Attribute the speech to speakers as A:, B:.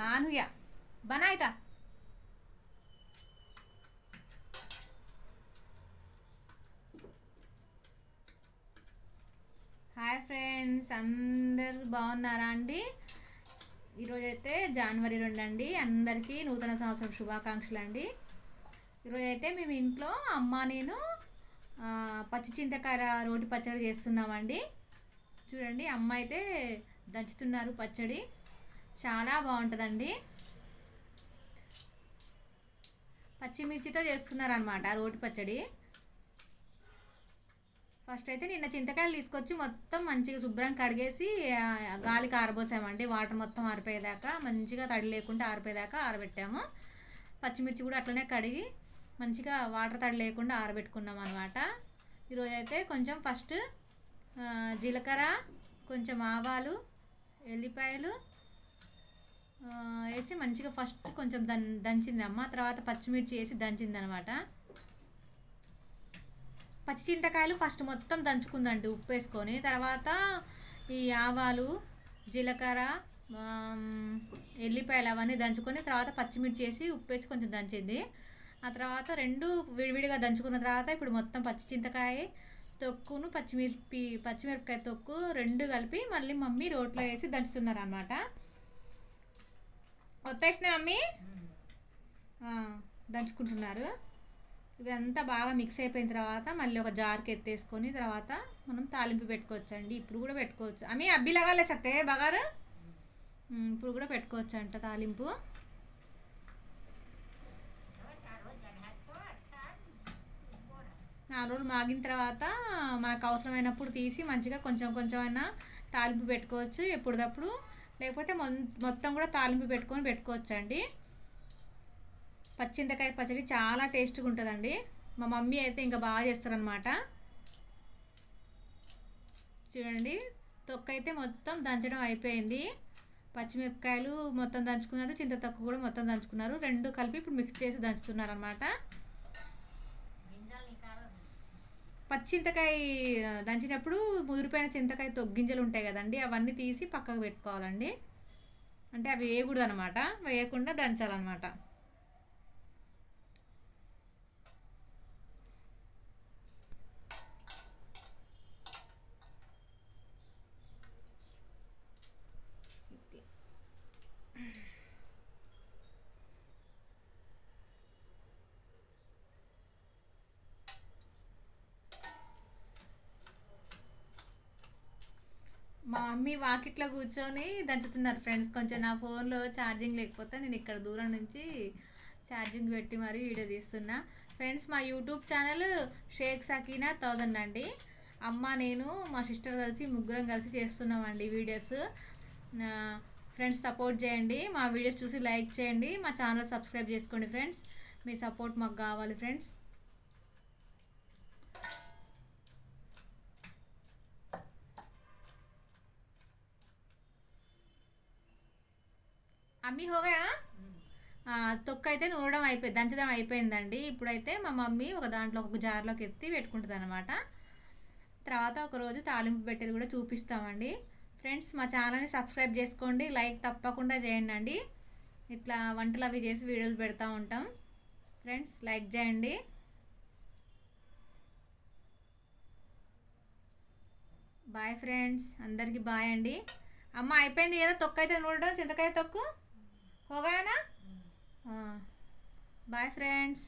A: आणूया बनायता. Hi friends, అందరు బాగున్నారా అండి? ఈరోజైతే జనవరి 2 అండి. అందరికీ నూతన సంవత్సరం శుభాకాంక్షలు అండి. ఈరోజైతే మేము ఇంట్లో అమ్మ నేను పచ్చి చింతకాయ రోటి పచ్చడి చేస్తున్నామండి. చూడండి, అమ్మ అయితే దంచుతున్నారు పచ్చడి. చాలా బాగుంటుందండి. పచ్చిమిర్చితో చేస్తున్నారు అనమాట రోటి పచ్చడి. ఫస్ట్ అయితే నిన్న చింతకాయలు తీసుకొచ్చి మొత్తం మంచిగా శుభ్రం కడిగేసి గాలికి ఆరబోసామండి. వాటర్ మొత్తం ఆరిపోయేదాకా, మంచిగా తడి లేకుండా ఆరిపోయేదాకా ఆరబెట్టాము. పచ్చిమిర్చి కూడా అట్లనే కడిగి మంచిగా వాటర్ తడి లేకుండా ఆరబెట్టుకున్నాం అనమాట. ఈరోజు అయితే కొంచెం ఫస్ట్ జీలకర్ర, కొంచెం ఆవాలు, ఎల్లిపాయలు వేసి మంచిగా ఫస్ట్ కొంచెం దంచింది అమ్మ. తర్వాత పచ్చిమిర్చి వేసి దంచింది అనమాట. పచ్చి చింతకాయలు ఫస్ట్ మొత్తం దంచుకుందండి ఉప్పు వేసుకొని. తర్వాత ఈ ఆవాలు, జీలకర్ర, ఎల్లిపాయలు అవన్నీ దంచుకొని తర్వాత పచ్చిమిర్చి వేసి ఉప్పు వేసి కొంచెం దంచింది. ఆ తర్వాత రెండు విడివిడిగా దంచుకున్న తర్వాత ఇప్పుడు మొత్తం పచ్చి చింతకాయ తొక్కును పచ్చిమిరపకాయ తొక్కు రెండు కలిపి మళ్ళీ మమ్మీ రోట్లో వేసి దంచుతున్నారు అనమాట. వచ్చేసిన మమ్మీ దంచుకుంటున్నారు. ఇదంతా బాగా మిక్స్ అయిపోయిన తర్వాత మళ్ళీ ఒక జార్కి ఎత్తేసుకొని తర్వాత మనం తాలింపు పెట్టుకోవచ్చు అండి. ఇప్పుడు కూడా పెట్టుకోవచ్చు. అమ్మి అబ్బి లగాలే సత్తే బగారు. ఇప్పుడు కూడా పెట్టుకోవచ్చు అంట తాలింపు. నాలుగు రోజులు మాగిన తర్వాత మనకు అవసరమైనప్పుడు తీసి మంచిగా కొంచెం కొంచెం అయినా తాలింపు పెట్టుకోవచ్చు ఎప్పుడప్పుడు. లేకపోతే మొత్తం కూడా తాలింపు పెట్టుకోవచ్చు అండి. పచ్చింతకాయ పచ్చడి చాలా టేస్ట్గా ఉంటుందండి. మా మమ్మీ అయితే ఇంకా బాగా చేస్తారనమాట. చూడండి, తొక్క అయితే మొత్తం దంచడం అయిపోయింది. పచ్చిమిరపకాయలు మొత్తం దంచుకున్నారు, చింత తొక్కు కూడా మొత్తం దంచుకున్నారు. రెండు కలిపి ఇప్పుడు మిక్స్ చేసి దంచుతున్నారు అనమాట. పచ్చింతకాయ దంచినప్పుడు ముదిరిపోయిన చింతకాయ గింజలు ఉంటాయి కదండి, అవన్నీ తీసి పక్కకు పెట్టుకోవాలండి. అంటే అవి వేయకూడదు అనమాట, వేయకుండా దంచాలన్నమాట. మా మమ్మీ వాకిట్లో కూర్చొని దంచుతున్నారు ఫ్రెండ్స్. కొంచెం నా ఫోన్లో ఛార్జింగ్ లేకపోతే నేను ఇక్కడ దూరం నుంచి ఛార్జింగ్ పెట్టి మరీ వీడియో తీస్తున్నా. ఫ్రెండ్స్, మా యూట్యూబ్ ఛానల్ షేక్ సకీనా 1000 అండి. అమ్మ నేను మా సిస్టర్ కలిసి ముగ్గురం కలిసి చేస్తున్నామండి వీడియోస్. ఫ్రెండ్స్ సపోర్ట్ చేయండి, మా వీడియోస్ చూసి లైక్ చేయండి, మా ఛానల్ సబ్స్క్రైబ్ చేసుకోండి ఫ్రెండ్స్. మీ సపోర్ట్ మాకు కావాలి ఫ్రెండ్స్. అమ్మీ హోగా తొక్క అయితే నూరడం అయిపోయింది, దంచడం అయిపోయిందండి. ఇప్పుడైతే మా మమ్మీ ఒక దాంట్లో ఒక జార్లోకి ఎత్తి పెట్టుకుంటుంది అనమాట. తర్వాత ఒకరోజు తాలింపు పెట్టేది కూడా చూపిస్తామండి. ఫ్రెండ్స్, మా ఛానల్ని సబ్స్క్రైబ్ చేసుకోండి, లైక్ తప్పకుండా చేయండి అండి. ఇట్లా వంటలు అవి చేసి వీడియోలు పెడతా ఉంటాం. ఫ్రెండ్స్ లైక్ చేయండి. బాయ్ ఫ్రెండ్స్, అందరికీ బాయ్ అండి. అమ్మ అయిపోయింది కదా తొక్క అయితే నూరడం, చింతకాయ తొక్కు హోగానా. Bye friends.